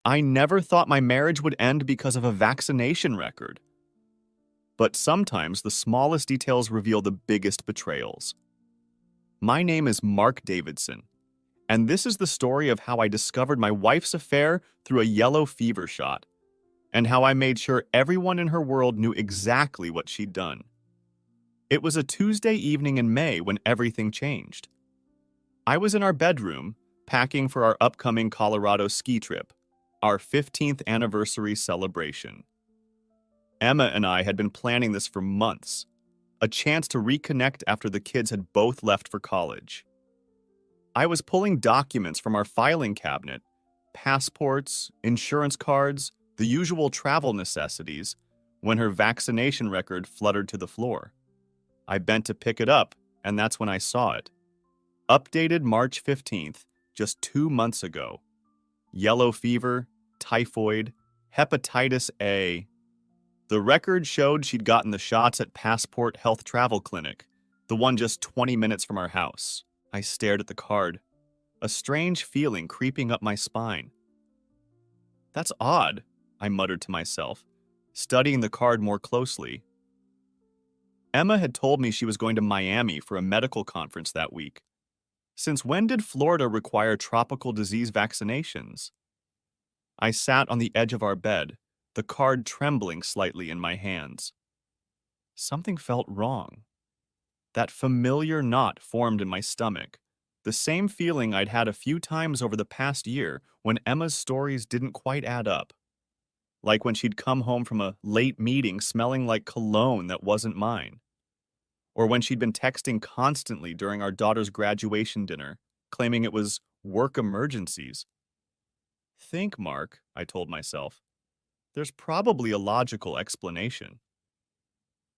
I never thought my marriage would end because of a vaccination record. But sometimes the smallest details reveal the biggest betrayals. My name is Mark Davidson, and this is the story of how I discovered my wife's affair through a yellow fever shot, and how I made sure everyone in her world knew exactly what she'd done. It was a Tuesday evening in May when everything changed. I was in our bedroom, packing for our upcoming Colorado ski trip, our 15th anniversary celebration. Emma and I had been planning this for months, a chance to reconnect after the kids had both left for college. I was pulling documents from our filing cabinet, passports, insurance cards, the usual travel necessities, when her vaccination record fluttered to the floor. I bent to pick it up, and that's when I saw it. Updated March 15th, just 2 months ago. Yellow fever, typhoid, hepatitis A. The record showed she'd gotten the shots at Passport Health Travel Clinic, the one just 20 minutes from our house. I stared at the card, a strange feeling creeping up my spine. That's odd, I muttered to myself, studying the card more closely. Emma had told me she was going to Miami for a medical conference that week. Since when did Florida require tropical disease vaccinations? I sat on the edge of our bed, the card trembling slightly in my hands. Something felt wrong. That familiar knot formed in my stomach, the same feeling I'd had a few times over the past year when Emma's stories didn't quite add up. Like when she'd come home from a late meeting smelling like cologne that wasn't mine. Or when she'd been texting constantly during our daughter's graduation dinner, claiming it was work emergencies. Think, Mark, I told myself. There's probably a logical explanation.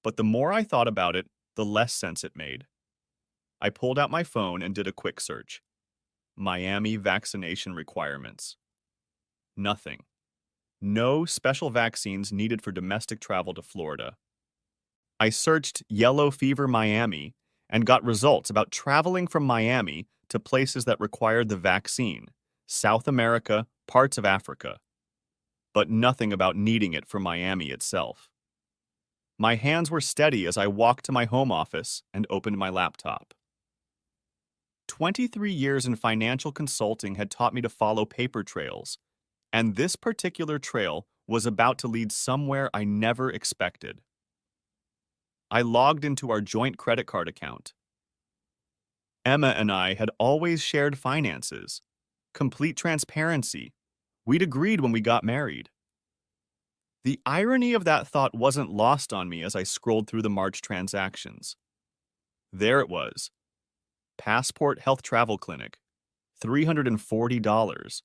But the more I thought about it, the less sense it made. I pulled out my phone and did a quick search. Miami vaccination requirements. Nothing. No special vaccines needed for domestic travel to Florida. I searched yellow fever Miami and got results about traveling from Miami to places that required the vaccine, South America, parts of Africa. But nothing about needing it for Miami itself. My hands were steady as I walked to my home office and opened my laptop. 23 years in financial consulting had taught me to follow paper trails, and this particular trail was about to lead somewhere I never expected. I logged into our joint credit card account. Emma and I had always shared finances, complete transparency. We'd agreed when we got married. The irony of that thought wasn't lost on me as I scrolled through the March transactions. There it was. Passport Health Travel Clinic, $340.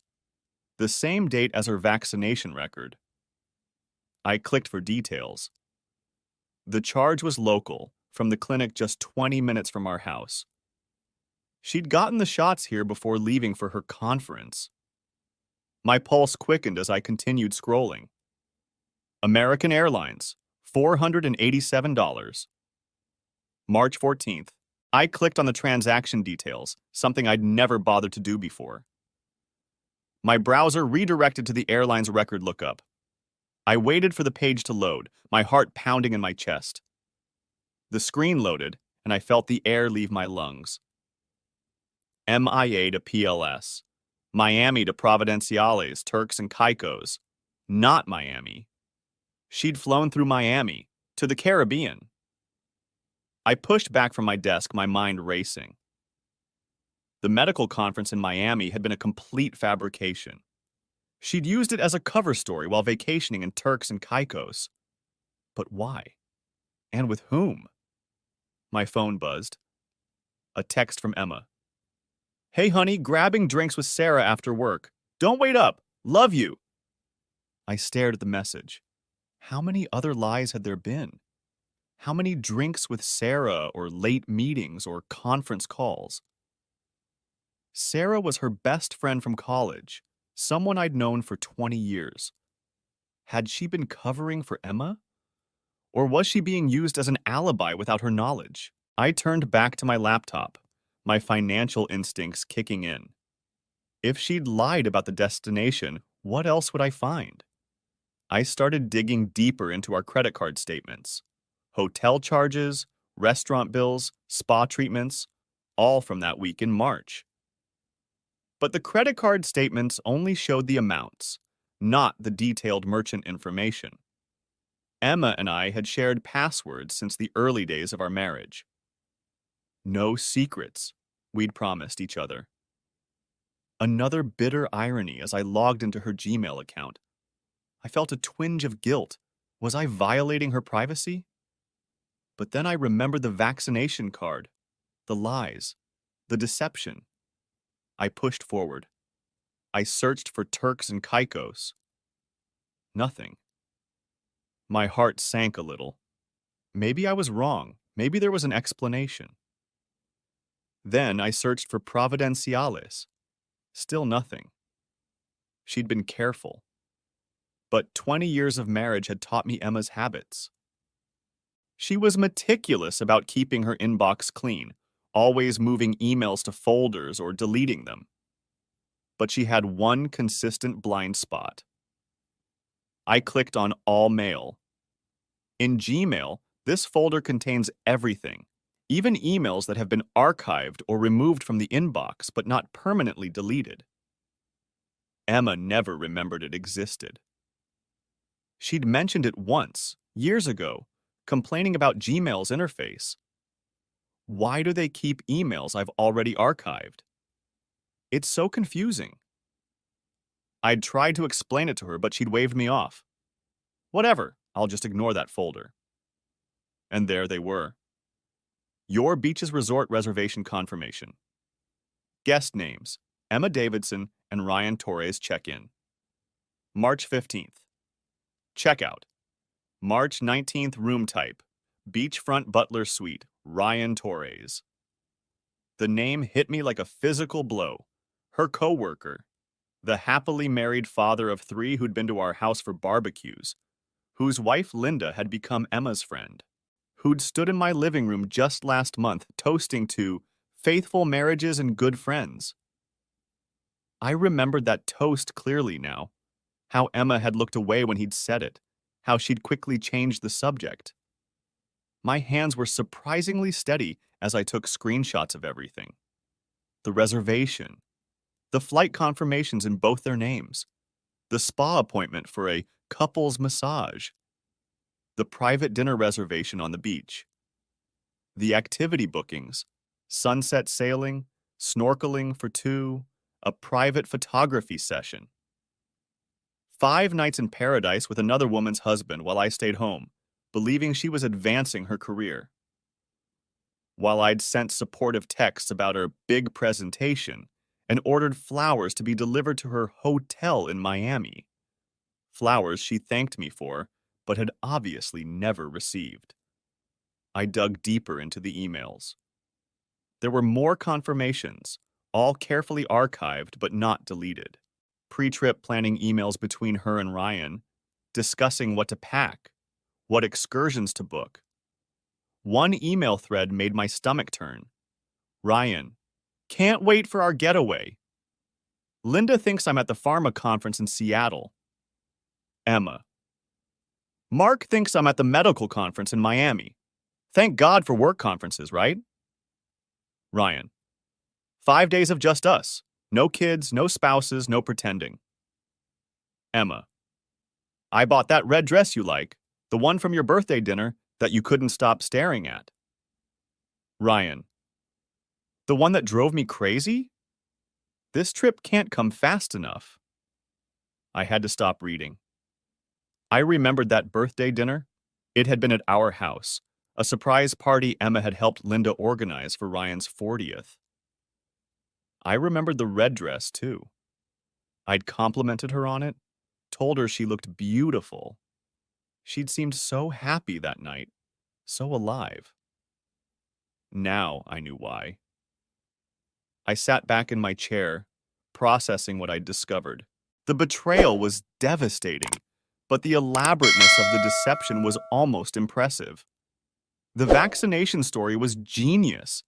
The same date as her vaccination record. I clicked for details. The charge was local, from the clinic just 20 minutes from our house. She'd gotten the shots here before leaving for her conference. My pulse quickened as I continued scrolling. American Airlines, $487. March 14th. I clicked on the transaction details, something I'd never bothered to do before. My browser redirected to the airline's record lookup. I waited for the page to load, my heart pounding in my chest. The screen loaded, and I felt the air leave my lungs. MIA to PLS. Miami to Providenciales, Turks and Caicos. Not Miami. She'd flown through Miami, to the Caribbean. I pushed back from my desk, my mind racing. The medical conference in Miami had been a complete fabrication. She'd used it as a cover story while vacationing in Turks and Caicos. But why? And with whom? My phone buzzed. A text from Emma. Hey honey, grabbing drinks with Sarah after work. Don't wait up. Love you. I stared at the message. How many other lies had there been? How many drinks with Sarah or late meetings or conference calls? Sarah was her best friend from college, someone I'd known for 20 years. Had she been covering for Emma? Or was she being used as an alibi without her knowledge? I turned back to my laptop, my financial instincts kicking in. If she'd lied about the destination, What else would I find? I started digging deeper into our credit card statements. Hotel charges, restaurant bills, spa treatments, all from that week in March. But the credit card statements only showed the amounts, not the detailed merchant information. Emma and I had shared passwords since the early days of our marriage. No secrets, we'd promised each other. Another bitter irony as I logged into her Gmail account. I felt a twinge of guilt. Was I violating her privacy? But then I remembered the vaccination card, the lies, the deception. I pushed forward. I searched for Turks and Caicos. Nothing. My heart sank a little. Maybe I was wrong. Maybe there was an explanation. Then I searched for Providenciales. Still nothing. She'd been careful. But 20 years of marriage had taught me Emma's habits. She was meticulous about keeping her inbox clean, always moving emails to folders or deleting them. But she had one consistent blind spot. I clicked on All Mail. In Gmail, this folder contains everything, even emails that have been archived or removed from the inbox but not permanently deleted. Emma never remembered it existed. She'd mentioned it once, years ago, complaining about Gmail's interface. Why do they keep emails I've already archived? It's so confusing. I'd tried to explain it to her, but she'd waved me off. Whatever, I'll just ignore that folder. And there they were. Your Beaches Resort reservation confirmation. Guest names, Emma Davidson and Ryan Torres check-in. March 15th. Checkout. March 19th room type. Beachfront Butler Suite, Ryan Torres. The name hit me like a physical blow. Her co-worker, the happily married father of 3 who'd been to our house for barbecues, whose wife Linda had become Emma's friend, who'd stood in my living room just last month toasting to faithful marriages and good friends. I remembered that toast clearly now, how Emma had looked away when he'd said it, how she'd quickly changed the subject. My hands were surprisingly steady as I took screenshots of everything. The reservation, the flight confirmations in both their names, the spa appointment for a couple's massage, the private dinner reservation on the beach, the activity bookings, sunset sailing, snorkeling for 2, a private photography session. 5 nights in paradise with another woman's husband while I stayed home, believing she was advancing her career. While I'd sent supportive texts about her big presentation and ordered flowers to be delivered to her hotel in Miami. Flowers she thanked me for, but had obviously never received. I dug deeper into the emails. There were more confirmations, all carefully archived but not deleted. Pre-trip planning emails between her and Ryan, discussing what to pack, what excursions to book. One email thread made my stomach turn. Ryan, can't wait for our getaway. Linda thinks I'm at the pharma conference in Seattle. Emma, Mark thinks I'm at the medical conference in Miami. Thank God for work conferences, right? Ryan, 5 days of just us. No kids, no spouses, no pretending. Emma, I bought that red dress you like, the one from your birthday dinner that you couldn't stop staring at. Ryan, the one that drove me crazy? This trip can't come fast enough. I had to stop reading. I remembered that birthday dinner. It had been at our house, a surprise party Emma had helped Linda organize for Ryan's 40th. I remembered the red dress, too. I'd complimented her on it, told her she looked beautiful. She'd seemed so happy that night, so alive. Now I knew why. I sat back in my chair, processing what I'd discovered. The betrayal was devastating, but the elaborateness of the deception was almost impressive. The vaccination story was genius.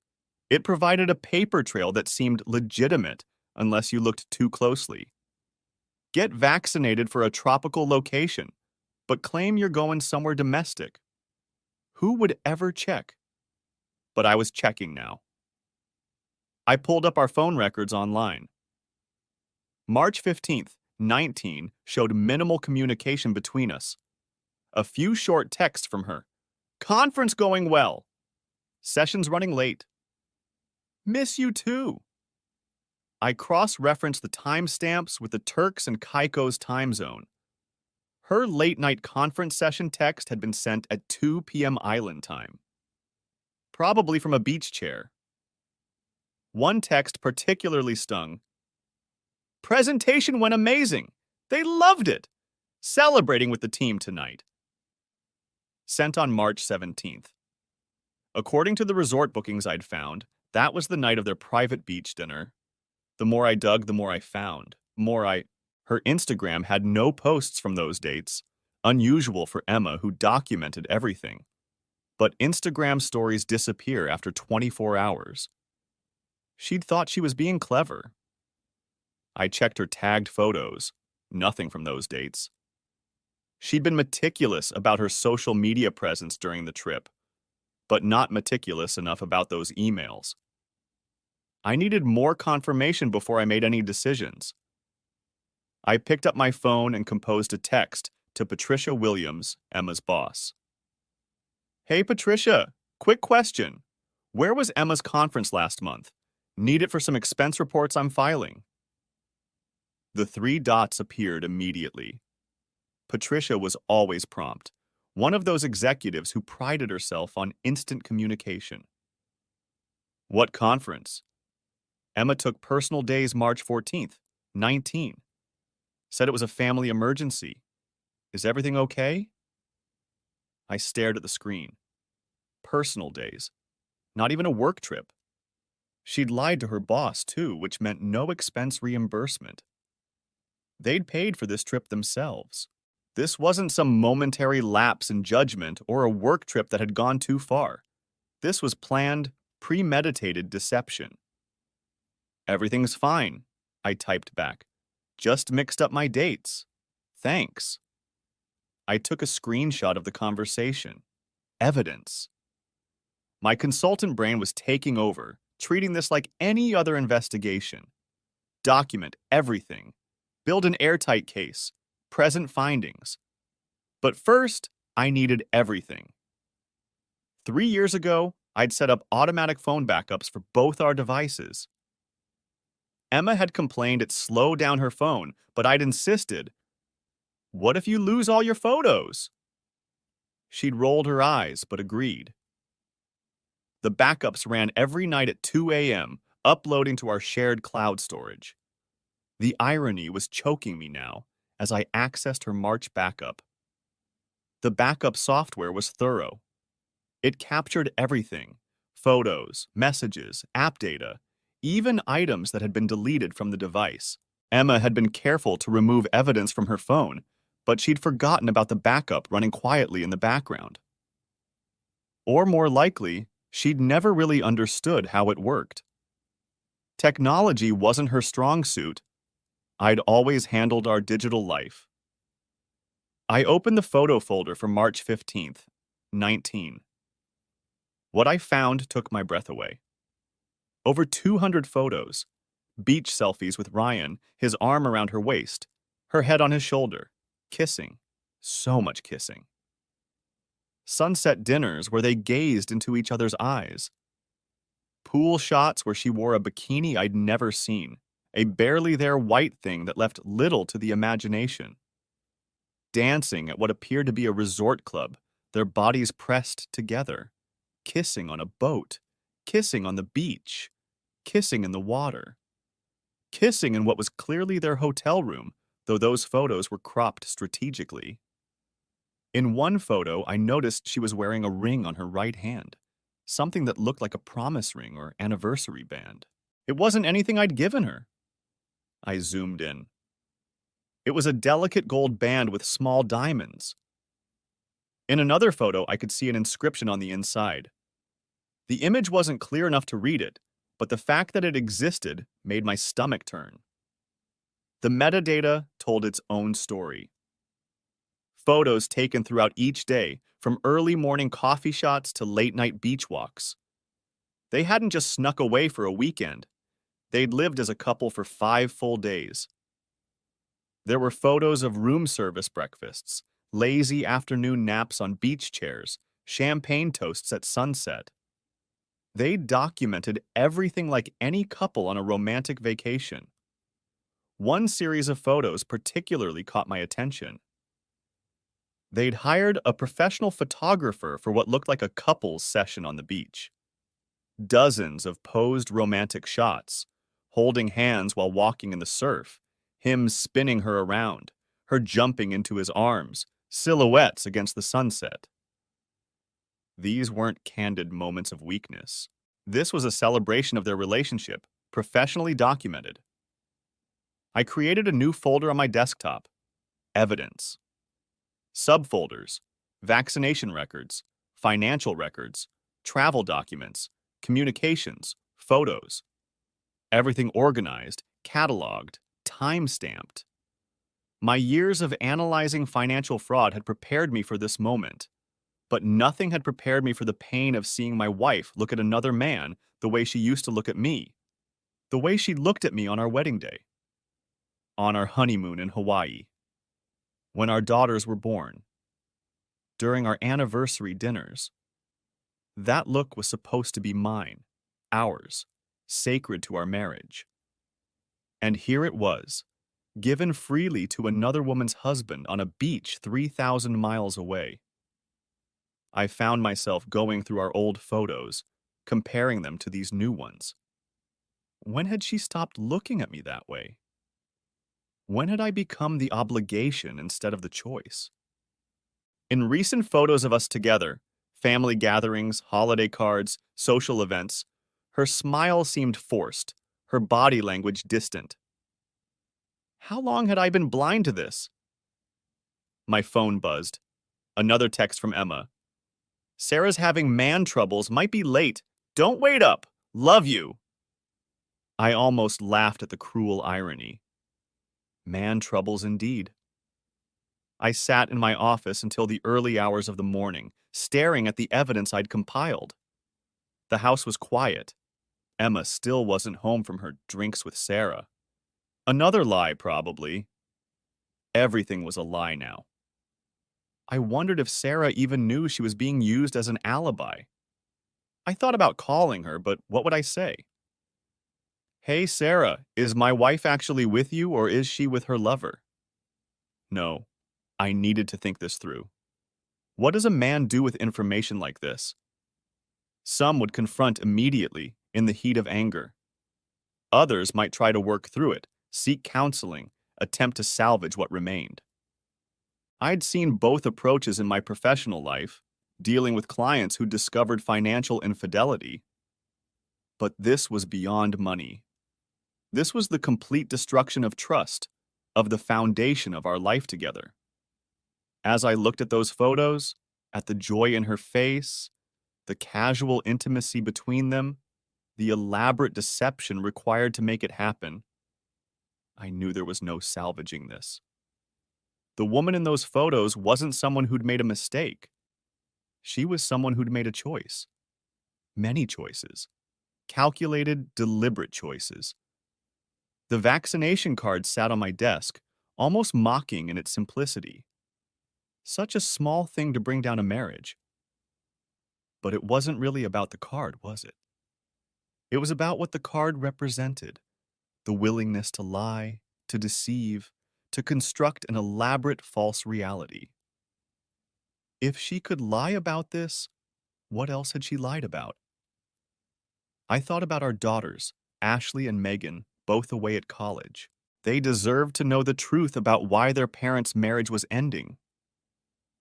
It provided a paper trail that seemed legitimate unless you looked too closely. Get vaccinated for a tropical location, but claim you're going somewhere domestic. Who would ever check? But I was checking now. I pulled up our phone records online. March 15th, 19 showed minimal communication between us. A few short texts from her. Conference going well. Session's running late. Miss you too. I cross-referenced the timestamps with the Turks and Caicos time zone. Her late-night conference session text had been sent at 2 p.m. Island time. Probably from a beach chair. One text particularly stung. Presentation went amazing. They loved it. Celebrating with the team tonight. Sent on March 17th. According to the resort bookings I'd found, that was the night of their private beach dinner. The more I dug, the more I found. Her Instagram had no posts from those dates. Unusual for Emma, who documented everything. But Instagram stories disappear after 24 hours. She'd thought she was being clever. I checked her tagged photos. Nothing from those dates. She'd been meticulous about her social media presence during the trip, but not meticulous enough about those emails. I needed more confirmation before I made any decisions. I picked up my phone and composed a text to Patricia Williams, Emma's boss. Hey Patricia, quick question. Where was Emma's conference last month? Need it for some expense reports I'm filing. The 3 dots appeared immediately. Patricia was always prompt, one of those executives who prided herself on instant communication. What conference? Emma took personal days March 14th, 19. Said it was a family emergency. Is everything okay? I stared at the screen. Personal days. Not even a work trip. She'd lied to her boss, too, which meant no expense reimbursement. They'd paid for this trip themselves. This wasn't some momentary lapse in judgment or a work trip that had gone too far. This was planned, premeditated deception. Everything's fine, I typed back. Just mixed up my dates. Thanks. I took a screenshot of the conversation. Evidence. My consultant brain was taking over, treating this like any other investigation. Document everything. Build an airtight case. Present findings. But first, I needed everything. 3 years ago, I'd set up automatic phone backups for both our devices. Emma had complained it slowed down her phone, but I'd insisted. What if you lose all your photos? She'd rolled her eyes, but agreed. The backups ran every night at 2 a.m., uploading to our shared cloud storage. The irony was choking me now as I accessed her March backup. The backup software was thorough. It captured everything: photos, messages, app data, even items that had been deleted from the device. Emma had been careful to remove evidence from her phone, but she'd forgotten about the backup running quietly in the background. Or more likely, she'd never really understood how it worked. Technology wasn't her strong suit. I'd always handled our digital life. I opened the photo folder for March 15th, 19. What I found took my breath away. Over 200 photos. Beach selfies with Ryan, his arm around her waist, her head on his shoulder, kissing. So much kissing. Sunset dinners where they gazed into each other's eyes. Pool shots where she wore a bikini I'd never seen, a barely there white thing that left little to the imagination. Dancing at what appeared to be a resort club, their bodies pressed together. Kissing on a boat. Kissing on the beach. Kissing in the water. Kissing in what was clearly their hotel room, though those photos were cropped strategically. In one photo, I noticed she was wearing a ring on her right hand, something that looked like a promise ring or anniversary band. It wasn't anything I'd given her. I zoomed in. It was a delicate gold band with small diamonds. In another photo, I could see an inscription on the inside. The image wasn't clear enough to read it, but the fact that it existed made my stomach turn. The metadata told its own story. Photos taken throughout each day, from early morning coffee shots to late night beach walks. They hadn't just snuck away for a weekend. They'd lived as a couple for 5 full days. There were photos of room service breakfasts, lazy afternoon naps on beach chairs, champagne toasts at sunset. They documented everything like any couple on a romantic vacation. One series of photos particularly caught my attention. They'd hired a professional photographer for what looked like a couple's session on the beach. Dozens of posed romantic shots, holding hands while walking in the surf, him spinning her around, her jumping into his arms, silhouettes against the sunset. These weren't candid moments of weakness. This was a celebration of their relationship, professionally documented. I created a new folder on my desktop, Evidence. Subfolders, vaccination records, financial records, travel documents, communications, photos. Everything organized, cataloged, time-stamped. My years of analyzing financial fraud had prepared me for this moment, but nothing had prepared me for the pain of seeing my wife look at another man the way she used to look at me, the way she looked at me on our wedding day, on our honeymoon in Hawaii, when our daughters were born, during our anniversary dinners. That look was supposed to be mine, ours, sacred to our marriage. And here it was, given freely to another woman's husband on a beach 3,000 miles away. I found myself going through our old photos, comparing them to these new ones. When had she stopped looking at me that way? When had I become the obligation instead of the choice? In recent photos of us together, family gatherings, holiday cards, social events, her smile seemed forced, her body language distant. How long had I been blind to this? My phone buzzed. Another text from Emma. Sarah's having man troubles, might be late. Don't wait up. Love you. I almost laughed at the cruel irony. Man troubles indeed. I sat in my office until the early hours of the morning, staring at the evidence I'd compiled. The house was quiet. Emma still wasn't home from her drinks with Sarah. Another lie, probably. Everything was a lie now. I wondered if Sarah even knew she was being used as an alibi. I thought about calling her, but what would I say? Hey, Sarah, is my wife actually with you or is she with her lover? No, I needed to think this through. What does a man do with information like this? Some would confront immediately, in the heat of anger. Others might try to work through it, seek counseling, attempt to salvage what remained. I'd seen both approaches in my professional life, dealing with clients who discovered financial infidelity. But this was beyond money. This was the complete destruction of trust, of the foundation of our life together. As I looked at those photos, at the joy in her face, the casual intimacy between them, the elaborate deception required to make it happen, I knew there was no salvaging this. The woman in those photos wasn't someone who'd made a mistake. She was someone who'd made a choice. Many choices. Calculated, deliberate choices. The vaccination card sat on my desk, almost mocking in its simplicity. Such a small thing to bring down a marriage. But it wasn't really about the card, was it? It was about what the card represented. The willingness to lie, to deceive, to construct an elaborate false reality. If she could lie about this, what else had she lied about? I thought about our daughters, Ashley and Megan, both away at college. They deserved to know the truth about why their parents' marriage was ending.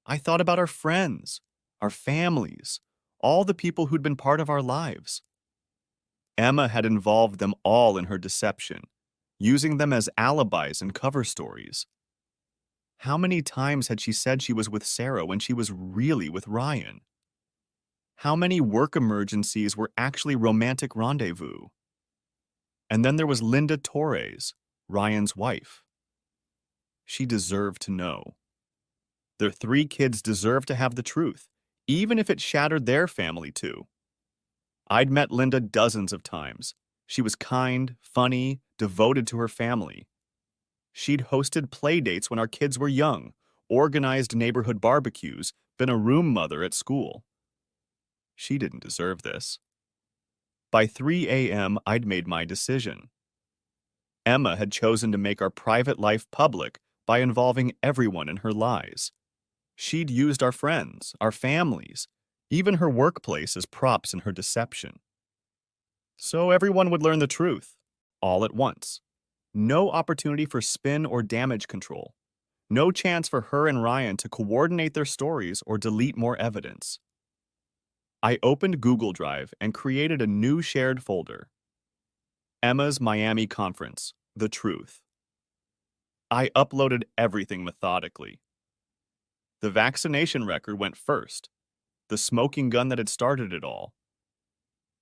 I thought about our friends, our families, all the people who'd been part of our lives. Emma had involved them all in her deception, using them as alibis and cover stories. How many times had she said she was with Sarah when she was really with Ryan? How many work emergencies were actually romantic rendezvous? And then there was Linda Torres, Ryan's wife. She deserved to know. Their 3 kids deserved to have the truth, even if it shattered their family too. I'd met Linda dozens of times. She was kind, funny, devoted to her family. She'd hosted play dates when our kids were young, organized neighborhood barbecues, been a room mother at school. She didn't deserve this. By 3 a.m., I'd made my decision. Emma had chosen to make our private life public by involving everyone in her lies. She'd used our friends, our families, even her workplace as props in her deception. So everyone would learn the truth, all at once. No opportunity for spin or damage control. No chance for her and Ryan to coordinate their stories or delete more evidence. I opened Google Drive and created a new shared folder. Emma's Miami Conference, The Truth. I uploaded everything methodically. The vaccination record went first, the smoking gun that had started it all.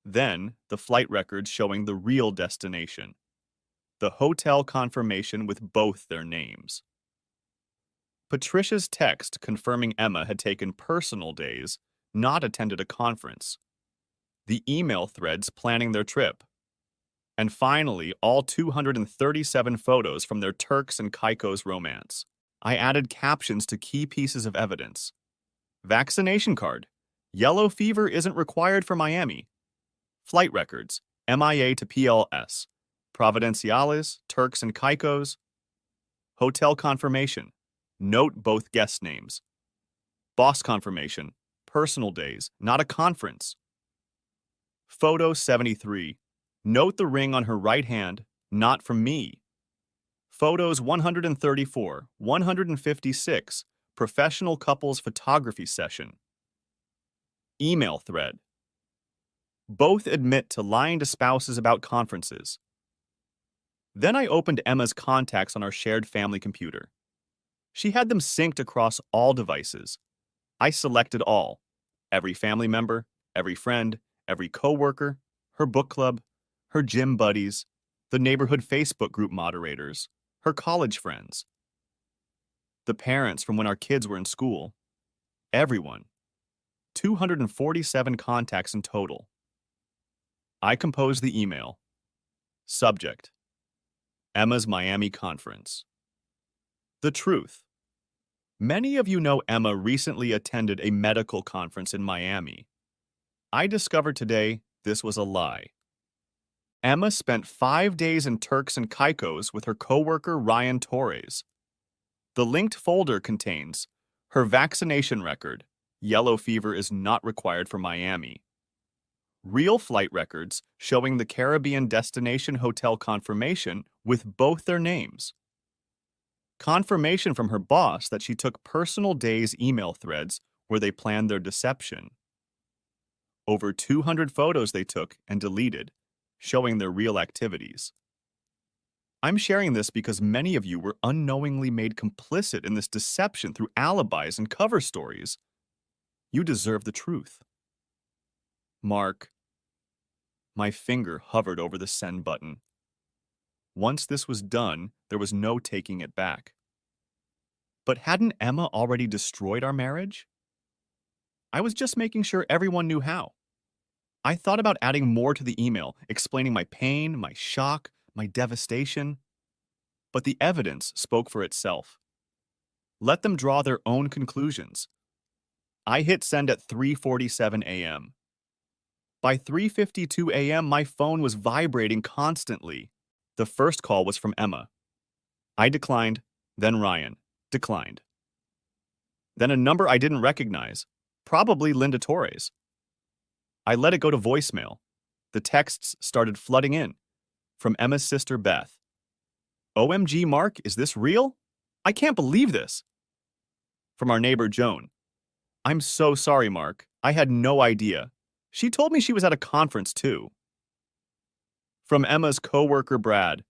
Then, the flight records showing the real destination, the hotel confirmation with both their names. Patricia's text confirming Emma had taken personal days, not attended a conference. The email threads planning their trip. And finally, all 237 photos from their Turks and Caicos romance. I added captions to key pieces of evidence. Vaccination card. Yellow fever isn't required for Miami. Flight records. MIA to PLS. Providenciales, Turks and Caicos. Hotel confirmation. Note both guest names. Boss confirmation. Personal days, not a conference. Photo 73. Note the ring on her right hand, not from me. Photos 134, 156, professional couples photography session. Email thread. Both admit to lying to spouses about conferences. Then I opened Emma's contacts on our shared family computer. She had them synced across all devices. I selected all. Every family member, every friend, every coworker, her book club, her gym buddies, the neighborhood Facebook group moderators, her college friends, the parents from when our kids were in school, everyone. 247 contacts in total. I composed the email. Subject: Emma's Miami Conference. The truth. Many of you know Emma recently attended a medical conference in Miami. I discovered today this was a lie. Emma spent 5 days in Turks and Caicos with her coworker Ryan Torres. The linked folder contains her vaccination record. Yellow fever is not required for Miami. Real flight records showing the Caribbean destination hotel confirmation with both their names. Confirmation from her boss that she took personal days email threads where they planned their deception. Over 200 photos they took and deleted, showing their real activities. I'm sharing this because many of you were unknowingly made complicit in this deception through alibis and cover stories. You deserve the truth. Mark. My finger hovered over the send button. Once this was done, there was no taking it back. But hadn't Emma already destroyed our marriage? I was just making sure everyone knew how. I thought about adding more to the email, explaining my pain, my shock, my devastation. But the evidence spoke for itself. Let them draw their own conclusions. I hit send at 3:47 a.m. By 3:52 a.m., my phone was vibrating constantly. The first call was from Emma. I declined, then Ryan. Declined. Then a number I didn't recognize, probably Linda Torres. I let it go to voicemail. The texts started flooding in. From Emma's sister Beth. OMG, Mark, is this real? I can't believe this. From our neighbor Joan. I'm so sorry, Mark. I had no idea. She told me she was at a conference too. From Emma's coworker Brad.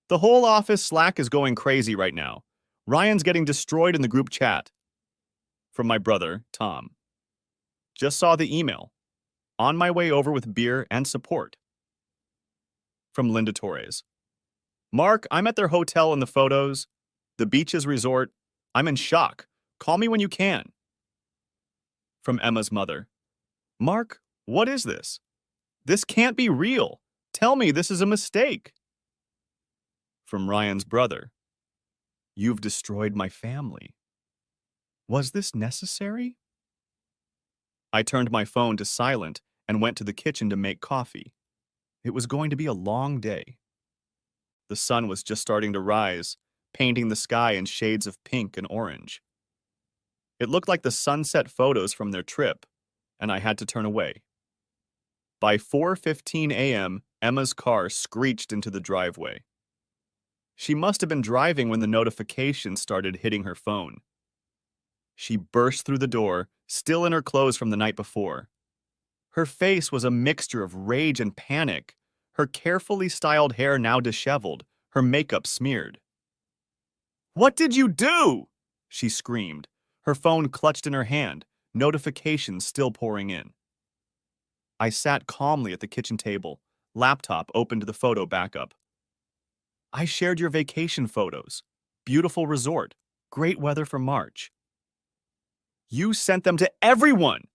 The whole office Slack is going crazy right now. Ryan's getting destroyed in the group chat. From my brother, Tom. Just saw the email. On my way over with beer and support. From Linda Torres. Mark, I'm at their hotel in the photos. The beaches resort. I'm in shock. Call me when you can. From Emma's mother. Mark, what is this? This can't be real. Tell me this is a mistake. From Ryan's brother. You've destroyed my family. Was this necessary? I turned my phone to silent and went to the kitchen to make coffee. It was going to be a long day. The sun was just starting to rise, painting the sky in shades of pink and orange. It looked like the sunset photos from their trip, and I had to turn away. By 4:15 a.m., Emma's car screeched into the driveway. She must have been driving when the notification started hitting her phone. She burst through the door, still in her clothes from the night before. Her face was a mixture of rage and panic, her carefully styled hair now disheveled, her makeup smeared. "What did you do?" she screamed, her phone clutched in her hand, notifications still pouring in. I sat calmly at the kitchen table, laptop open to the photo backup. I shared your vacation photos. Beautiful resort. Great weather for March. You sent them to everyone.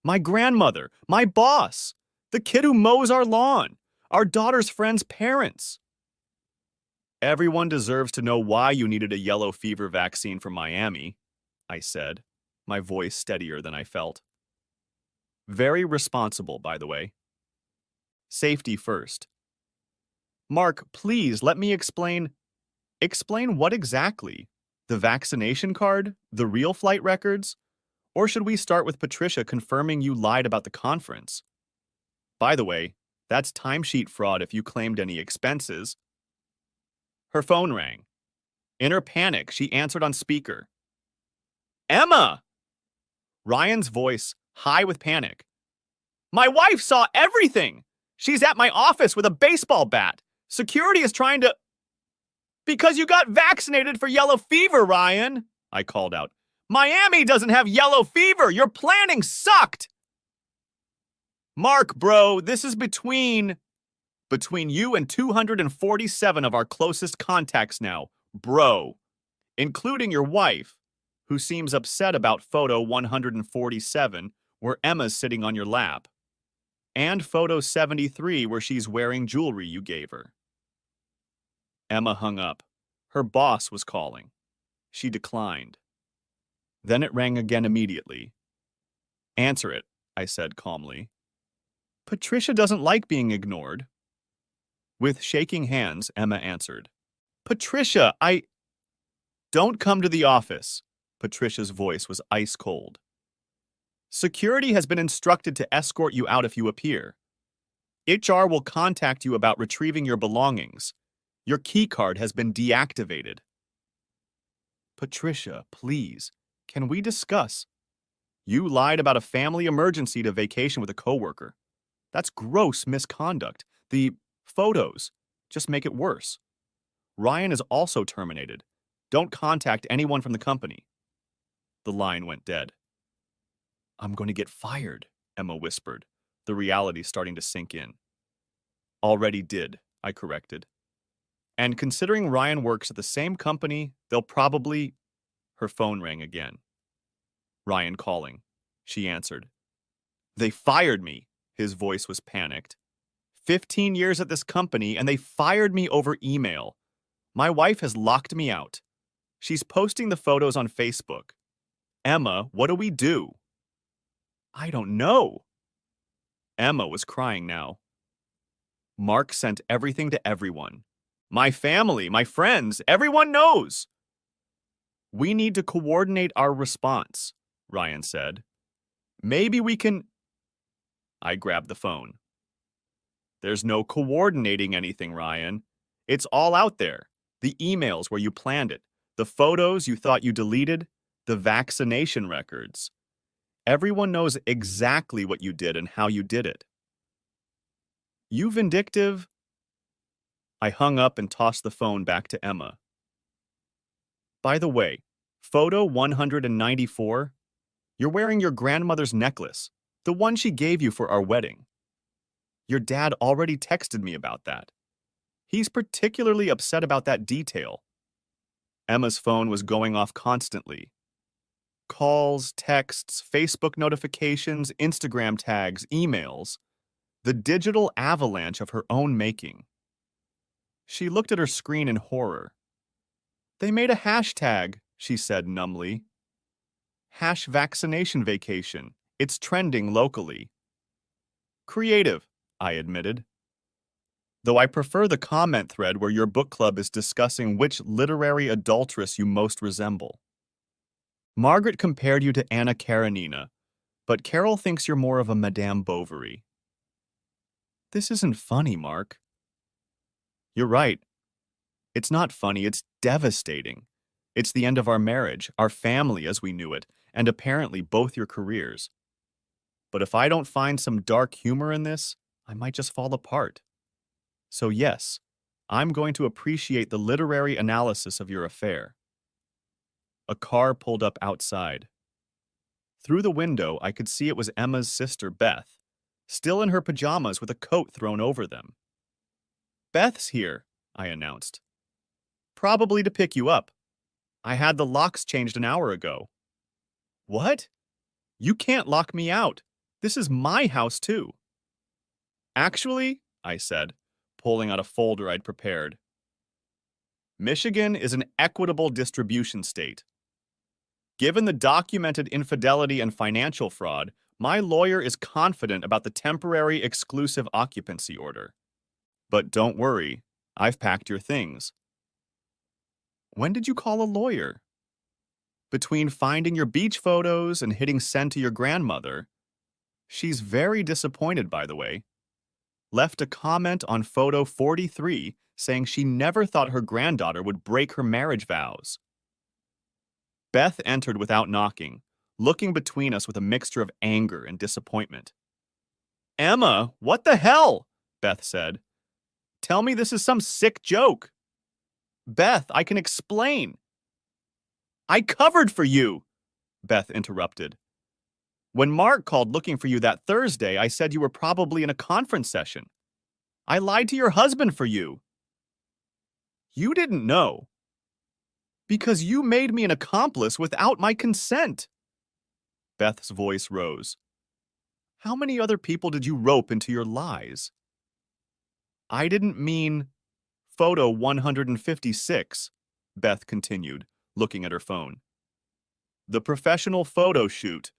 My grandmother, my boss, the kid who mows our lawn, our daughter's friend's parents. Everyone deserves to know why you needed a yellow fever vaccine from Miami, I said, my voice steadier than I felt. Very responsible, by the way. Safety first. Mark, please let me explain. Explain what exactly? The vaccination card? The real flight records? Or should we start with Patricia confirming you lied about the conference? By the way, that's timesheet fraud if you claimed any expenses. Her phone rang. In her panic, she answered on speaker. Emma! Ryan's voice, high with panic. My wife saw everything! She's at my office with a baseball bat. Security is trying to... Because you got vaccinated for yellow fever, Ryan, I called out. Miami doesn't have yellow fever. Your planning sucked. Mark, bro, this is between you and 247 of our closest contacts now, bro, including your wife, who seems upset about photo 147, where Emma's sitting on your lap, and photo 73, where she's wearing jewelry you gave her. Emma hung up. Her boss was calling. She declined. Then it rang again immediately. Answer it, I said calmly. Patricia doesn't like being ignored. With shaking hands, Emma answered. Patricia, Don't come to the office. Patricia's voice was ice cold. Security has been instructed to escort you out if you appear. HR will contact you about retrieving your belongings. Your key card has been deactivated. Patricia, please. Can we discuss? You lied about a family emergency to vacation with a coworker. That's gross misconduct. The photos just make it worse. Ryan is also terminated. Don't contact anyone from the company. The line went dead. I'm going to get fired, Emma whispered, the reality starting to sink in. Already did, I corrected. And considering Ryan works at the same company, they'll probably... Her phone rang again. Ryan calling. She answered. They fired me. His voice was panicked. 15 years at this company, and they fired me over email. My wife has locked me out. She's posting the photos on Facebook. Emma, what do we do? I don't know. Emma was crying now. Mark sent everything to everyone. My family, my friends, everyone knows. We need to coordinate our response, Ryan said. Maybe we can... I grabbed the phone. There's no coordinating anything, Ryan. It's all out there. The emails where you planned it, the photos you thought you deleted, the vaccination records. Everyone knows exactly what you did and how you did it. You vindictive... I hung up and tossed the phone back to Emma. By the way, photo 194, you're wearing your grandmother's necklace, the one she gave you for our wedding. Your dad already texted me about that. He's particularly upset about that detail. Emma's phone was going off constantly. Calls, texts, Facebook notifications, Instagram tags, emails. The digital avalanche of her own making. She looked at her screen in horror. They made a hashtag, she said numbly. #vaccination vacation. It's trending locally. Creative, I admitted. Though I prefer the comment thread where your book club is discussing which literary adulteress you most resemble. Margaret compared you to Anna Karenina, but Carol thinks you're more of a Madame Bovary. This isn't funny, Mark. You're right. It's not funny, it's devastating. It's the end of our marriage, our family as we knew it, and apparently both your careers. But if I don't find some dark humor in this, I might just fall apart. So yes, I'm going to appreciate the literary analysis of your affair. A car pulled up outside. Through the window, I could see it was Emma's sister, Beth, still in her pajamas with a coat thrown over them. Beth's here, I announced. Probably to pick you up. I had the locks changed an hour ago. What? You can't lock me out. This is my house, too. Actually, I said, pulling out a folder I'd prepared. Michigan is an equitable distribution state. Given the documented infidelity and financial fraud, my lawyer is confident about the temporary exclusive occupancy order. But don't worry, I've packed your things. When did you call a lawyer? Between finding your beach photos and hitting send to your grandmother. She's very disappointed, by the way. Left a comment on photo 43 saying she never thought her granddaughter would break her marriage vows. Beth entered without knocking, looking between us with a mixture of anger and disappointment. Emma, what the hell? Beth said. Tell me this is some sick joke. Beth, I can explain. I covered for you, Beth interrupted. When Mark called looking for you that Thursday, I said you were probably in a conference session. I lied to your husband for you. You didn't know. Because you made me an accomplice without my consent. Beth's voice rose. How many other people did you rope into your lies? I didn't mean photo 156, Beth continued, looking at her phone. The professional photo shoot.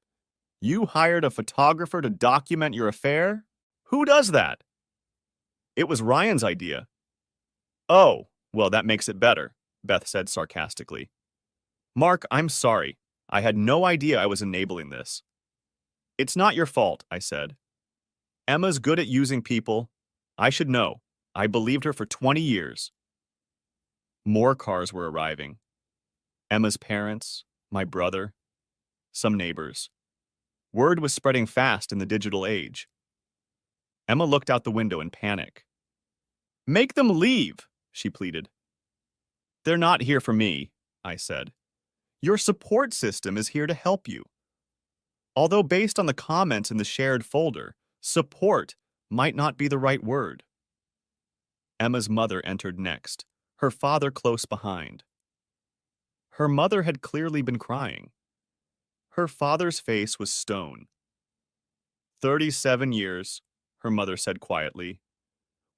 You hired a photographer to document your affair? Who does that? It was Ryan's idea. Oh, well, that makes it better, Beth said sarcastically. Mark, I'm sorry. I had no idea I was enabling this. It's not your fault, I said. Emma's good at using people. I should know. I believed her for 20 years. More cars were arriving. Emma's parents, my brother, some neighbors. Word was spreading fast in the digital age. Emma looked out the window in panic. Make them leave, she pleaded. They're not here for me, I said. Your support system is here to help you. Although based on the comments in the shared folder, support might not be the right word. Emma's mother entered next, her father close behind. Her mother had clearly been crying. Her father's face was stone. 37 years, her mother said quietly.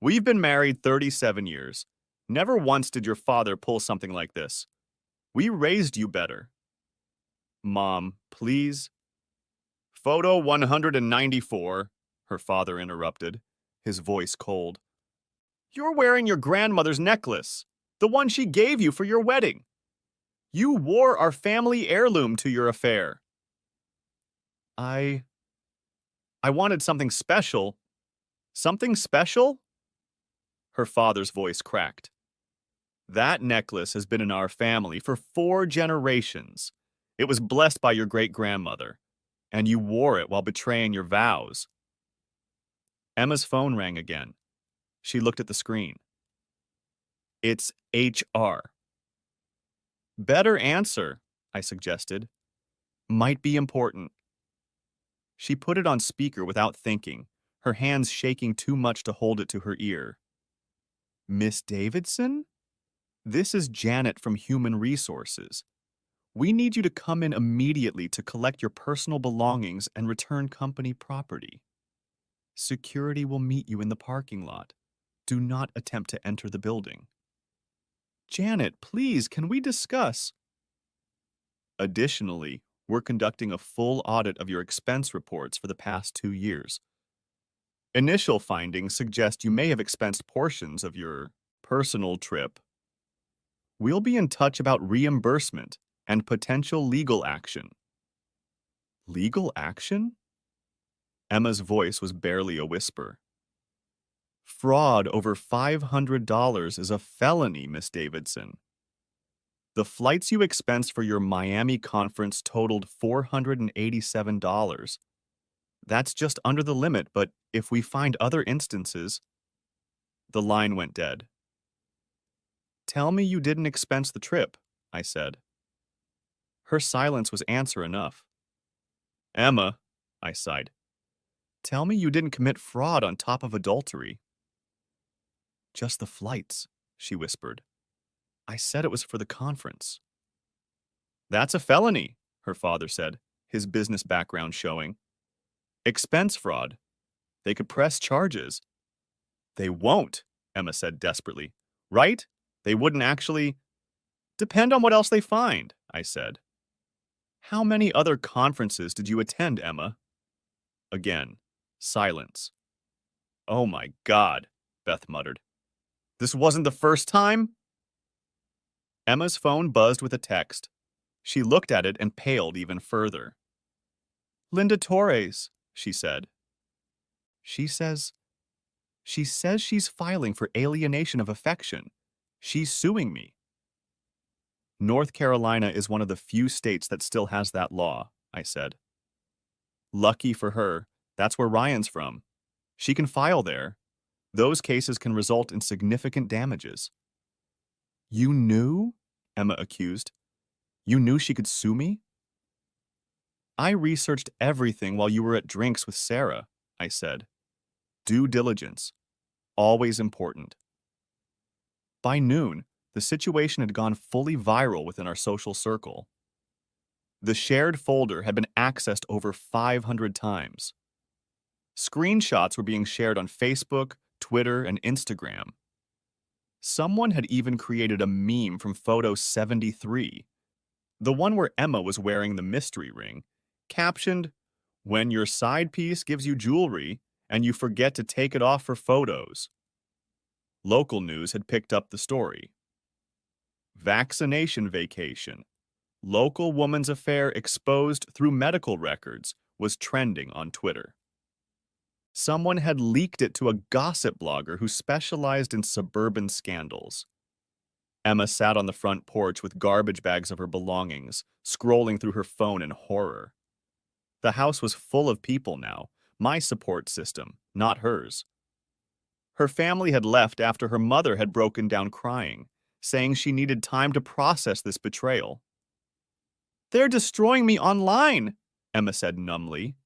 We've been married 37 years. Never once did your father pull something like this. We raised you better. Mom, please. Photo 194, her father interrupted, his voice cold. You're wearing your grandmother's necklace, the one she gave you for your wedding. You wore our family heirloom to your affair. I wanted something special. Something special? Her father's voice cracked. That necklace has been in our family for 4 generations. It was blessed by your great-grandmother, and you wore it while betraying your vows. Emma's phone rang again. She looked at the screen. It's HR. Better answer, I suggested. Might be important. She put it on speaker without thinking, her hands shaking too much to hold it to her ear. Miss Davidson? This is Janet from Human Resources. We need you to come in immediately to collect your personal belongings and return company property. Security will meet you in the parking lot. Do not attempt to enter the building. Janet, please, can we discuss? Additionally, we're conducting a full audit of your expense reports for the past 2 years. Initial findings suggest you may have expensed portions of your personal trip. We'll be in touch about reimbursement and potential legal action. Legal action? Emma's voice was barely a whisper. Fraud over $500 is a felony, Miss Davidson. The flights you expensed for your Miami conference totaled $487. That's just under the limit, but if we find other instances... The line went dead. Tell me you didn't expense the trip, I said. Her silence was answer enough. Emma, I sighed. Tell me you didn't commit fraud on top of adultery. Just the flights, she whispered. I said it was for the conference. That's a felony, her father said, his business background showing. Expense fraud. They could press charges. They won't, Emma said desperately. Right? They wouldn't actually... Depend on what else they find, I said. How many other conferences did you attend, Emma? Again, silence. Oh my God, Beth muttered. This wasn't the first time? Emma's phone buzzed with a text. She looked at it and paled even further. Linda Torres, she said. She says she's filing for alienation of affection. She's suing me. North Carolina is one of the few states that still has that law, I said. Lucky for her, that's where Ryan's from. She can file there. Those cases can result in significant damages. You knew? Emma accused. You knew she could sue me? I researched everything while you were at drinks with Sarah, I said. Due diligence. Always important. By noon, the situation had gone fully viral within our social circle. The shared folder had been accessed over 500 times. Screenshots were being shared on Facebook, Twitter, and Instagram. Someone had even created a meme from photo 73, the one where Emma was wearing the mystery ring, captioned, "When your side piece gives you jewelry and you forget to take it off for photos." Local news had picked up the story. Vaccination vacation. Local woman's affair exposed through medical records was trending on Twitter. Someone had leaked it to a gossip blogger who specialized in suburban scandals. Emma sat on the front porch with garbage bags of her belongings, scrolling through her phone in horror. The house was full of people now, my support system, not hers. Her family had left after her mother had broken down crying, saying she needed time to process this betrayal. They're destroying me online, Emma said numbly.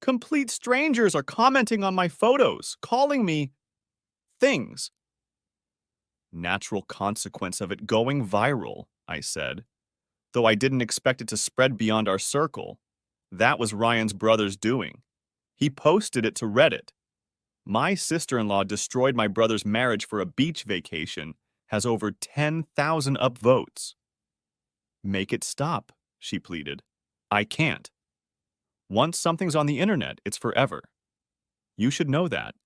Complete strangers are commenting on my photos, calling me things. Natural consequence of it going viral, I said, though I didn't expect it to spread beyond our circle. That was Ryan's brother's doing. He posted it to Reddit. My sister-in-law destroyed my brother's marriage for a beach vacation, has over 10,000 upvotes. Make it stop, she pleaded. I can't. Once something's on the internet, it's forever. You should know that.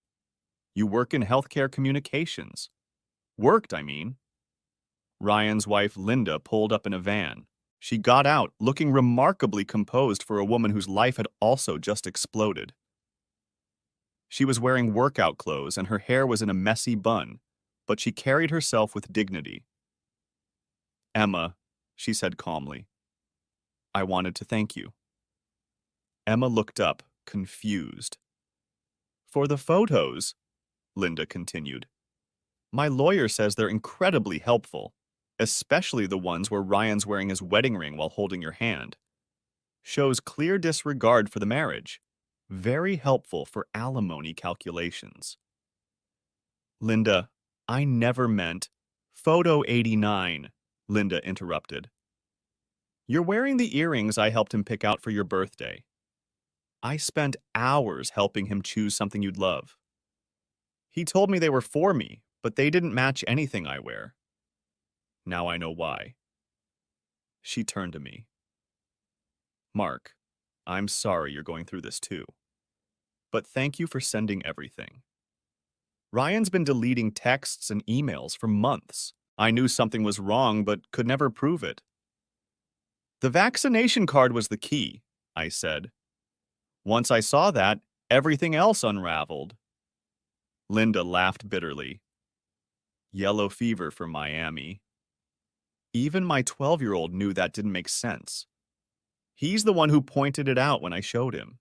You work in healthcare communications. Worked, I mean. Ryan's wife, Linda, pulled up in a van. She got out, looking remarkably composed for a woman whose life had also just exploded. She was wearing workout clothes and her hair was in a messy bun, but she carried herself with dignity. Emma, she said calmly, I wanted to thank you. Emma looked up, confused. For the photos, Linda continued. My lawyer says they're incredibly helpful, especially the ones where Ryan's wearing his wedding ring while holding your hand. Shows clear disregard for the marriage. Very helpful for alimony calculations. Linda, I never meant Photo 89, Linda interrupted. You're wearing the earrings I helped him pick out for your birthday. I spent hours helping him choose something you'd love. He told me they were for me, but they didn't match anything I wear. Now I know why. She turned to me. Mark, I'm sorry you're going through this too. But thank you for sending everything. Ryan's been deleting texts and emails for months. I knew something was wrong, but could never prove it. The vaccination card was the key, I said. Once I saw that, everything else unraveled. Linda laughed bitterly. Yellow fever for Miami. Even my 12-year-old knew that didn't make sense. He's the one who pointed it out when I showed him.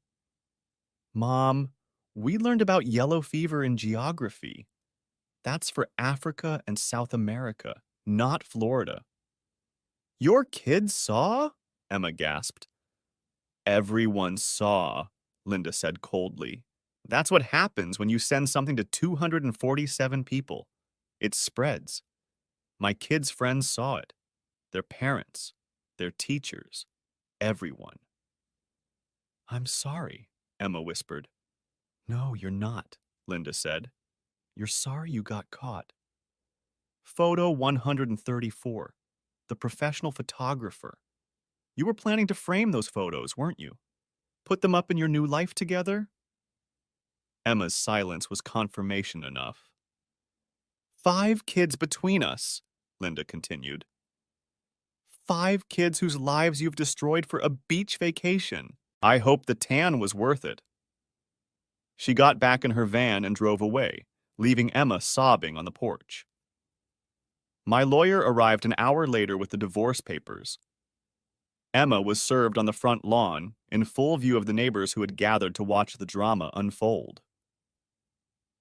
Mom, we learned about yellow fever in geography. That's for Africa and South America, not Florida. Your kids saw? Emma gasped. Everyone saw, Linda said coldly. That's what happens when you send something to 247 people. It spreads. My kids' friends saw it. Their parents, their teachers, everyone. I'm sorry, Emma whispered. No, you're not, Linda said. You're sorry you got caught. Photo 134, the professional photographer. You were planning to frame those photos, weren't you? Put them up in your new life together? Emma's silence was confirmation enough. 5 kids between us, Linda continued. 5 kids whose lives you've destroyed for a beach vacation. I hope the tan was worth it. She got back in her van and drove away, leaving Emma sobbing on the porch. My lawyer arrived an hour later with the divorce papers. Emma was served on the front lawn, in full view of the neighbors who had gathered to watch the drama unfold.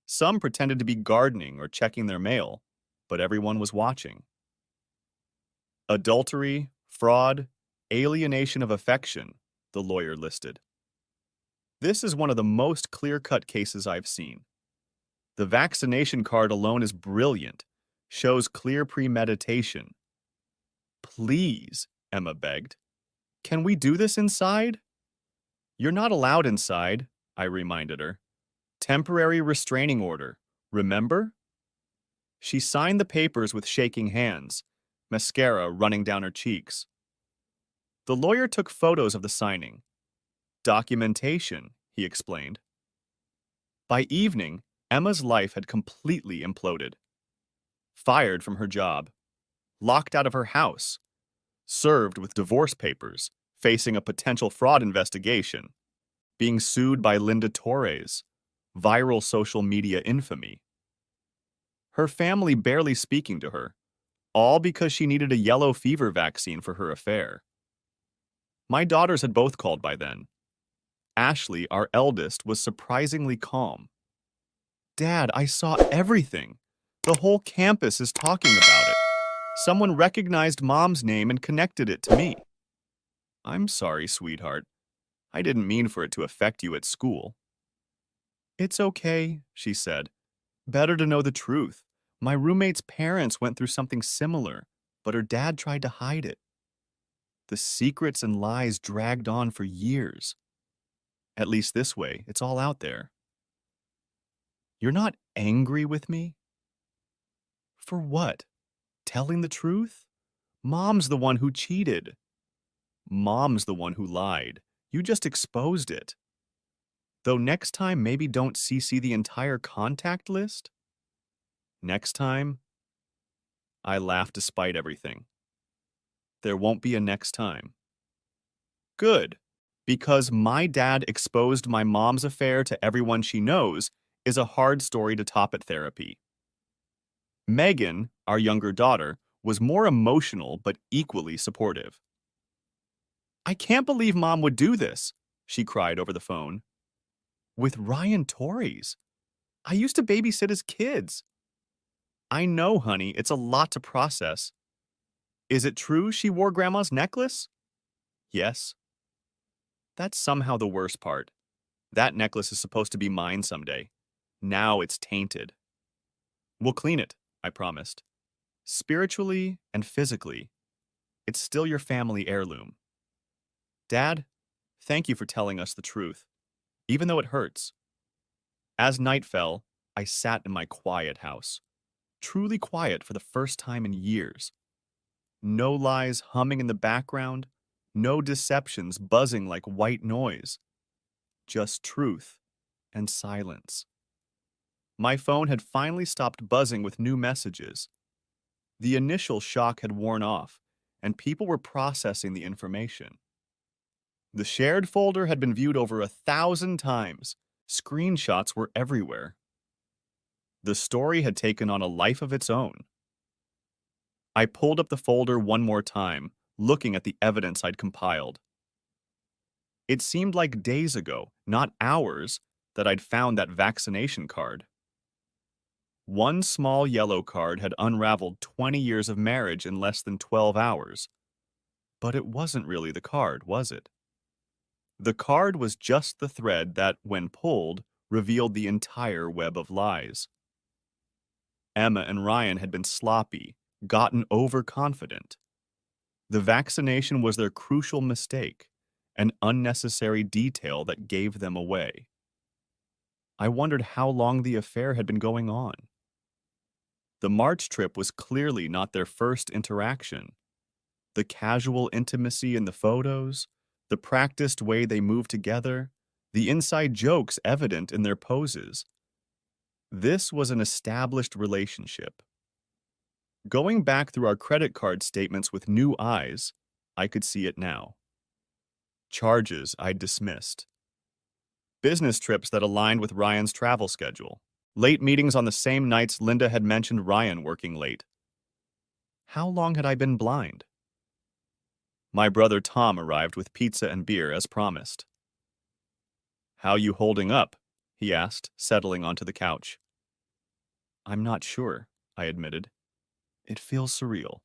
Some pretended to be gardening or checking their mail, but everyone was watching. Adultery, fraud, alienation of affection, the lawyer listed. This is one of the most clear-cut cases I've seen. The vaccination card alone is brilliant, shows clear premeditation. Please, Emma begged. Can we do this inside? You're not allowed inside, I reminded her. Temporary restraining order, remember? She signed the papers with shaking hands, mascara running down her cheeks. The lawyer took photos of the signing. Documentation, he explained. By evening, Emma's life had completely imploded. Fired from her job, locked out of her house, served with divorce papers, facing a potential fraud investigation, being sued by Linda Torres, viral social media infamy. Her family barely speaking to her, all because she needed a yellow fever vaccine for her affair. My daughters had both called by then. Ashley, our eldest, was surprisingly calm. Dad, I saw everything. The whole campus is talking about it. Someone recognized Mom's name and connected it to me. I'm sorry, sweetheart. I didn't mean for it to affect you at school. It's okay, she said. Better to know the truth. My roommate's parents went through something similar, but her dad tried to hide it. The secrets and lies dragged on for years. At least this way, it's all out there. You're not angry with me? For what? Telling the truth? Mom's the one who cheated. Mom's the one who lied. You just exposed it. Though next time, maybe don't CC the entire contact list? Next time? I laughed despite everything. There won't be a next time. Good, because my dad exposed my mom's affair to everyone she knows is a hard story to top at therapy. Megan, our younger daughter, was more emotional but equally supportive. I can't believe Mom would do this, she cried over the phone. With Ryan Torres. I used to babysit his kids. I know, honey, it's a lot to process. Is it true she wore Grandma's necklace? Yes. That's somehow the worst part. That necklace is supposed to be mine someday. Now it's tainted. We'll clean it, I promised. Spiritually and physically, it's still your family heirloom. Dad, thank you for telling us the truth, even though it hurts. As night fell, I sat in my quiet house, truly quiet for the first time in years. No lies humming in the background, no deceptions buzzing like white noise, just truth and silence. My phone had finally stopped buzzing with new messages. The initial shock had worn off, and people were processing the information. The shared folder had been viewed over 1,000 times. Screenshots were everywhere. The story had taken on a life of its own. I pulled up the folder one more time, looking at the evidence I'd compiled. It seemed like days ago, not hours, that I'd found that vaccination card. One small yellow card had unraveled 20 years of marriage in less than 12 hours. But it wasn't really the card, was it? The card was just the thread that, when pulled, revealed the entire web of lies. Emma and Ryan had been sloppy, gotten overconfident. The vaccination was their crucial mistake, an unnecessary detail that gave them away. I wondered how long the affair had been going on. The March trip was clearly not their first interaction. The casual intimacy in the photos, the practiced way they moved together, the inside jokes evident in their poses. This was an established relationship. Going back through our credit card statements with new eyes, I could see it now. Charges I'd dismissed. Business trips that aligned with Ryan's travel schedule. Late meetings on the same nights Linda had mentioned Ryan working late. How long had I been blind? My brother Tom arrived with pizza and beer as promised. "How you holding up?" he asked, settling onto the couch. "I'm not sure," I admitted. "It feels surreal.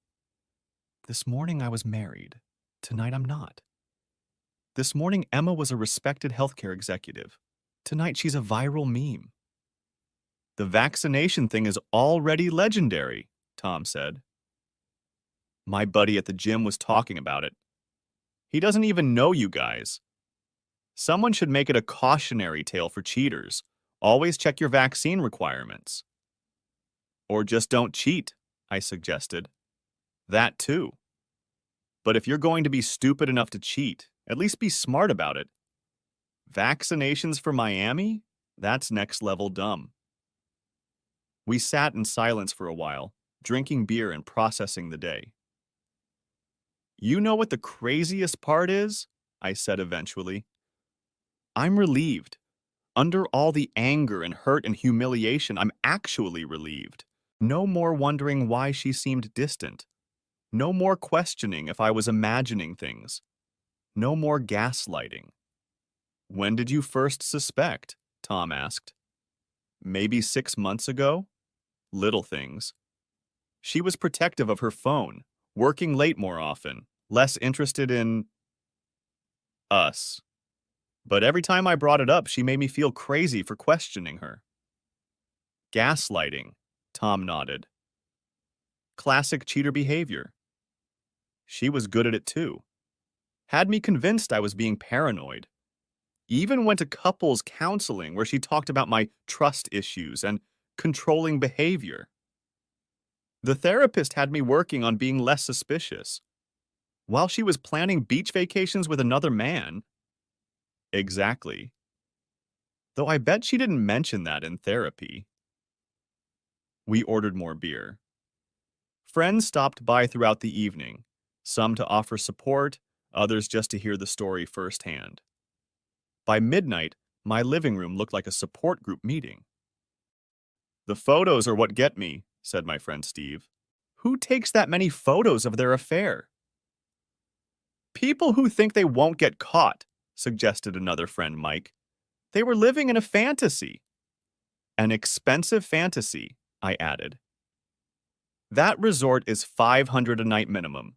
This morning I was married. Tonight I'm not. This morning Emma was a respected healthcare executive. Tonight she's a viral meme." "The vaccination thing is already legendary," Tom said. "My buddy at the gym was talking about it. He doesn't even know you guys. Someone should make it a cautionary tale for cheaters. Always check your vaccine requirements." "Or just don't cheat," I suggested. "That too. But if you're going to be stupid enough to cheat, at least be smart about it. Vaccinations for Miami? That's next level dumb." We sat in silence for a while, drinking beer and processing the day. "You know what the craziest part is?" I said eventually. "I'm relieved. Under all the anger and hurt and humiliation, I'm actually relieved. No more wondering why she seemed distant. No more questioning if I was imagining things. No more gaslighting." "When did you first suspect?" Tom asked. "Maybe 6 months ago? Little things. She was protective of her phone, working late more often, less interested in us. But every time I brought it up, she made me feel crazy for questioning her." "Gaslighting," Tom nodded. "Classic cheater behavior. She was good at it too. Had me convinced I was being paranoid. Even went to couples counseling where she talked about my trust issues and controlling behavior. The therapist had me working on being less suspicious. While she was planning beach vacations with another man." "Exactly. Though I bet she didn't mention that in therapy." We ordered more beer. Friends stopped by throughout the evening, some to offer support, others just to hear the story firsthand. By midnight, my living room looked like a support group meeting. "The photos are what get me," said my friend Steve. "Who takes that many photos of their affair?" "People who think they won't get caught," suggested another friend, Mike. "They were living in a fantasy." "An expensive fantasy," I added. "That resort is $500 a night minimum,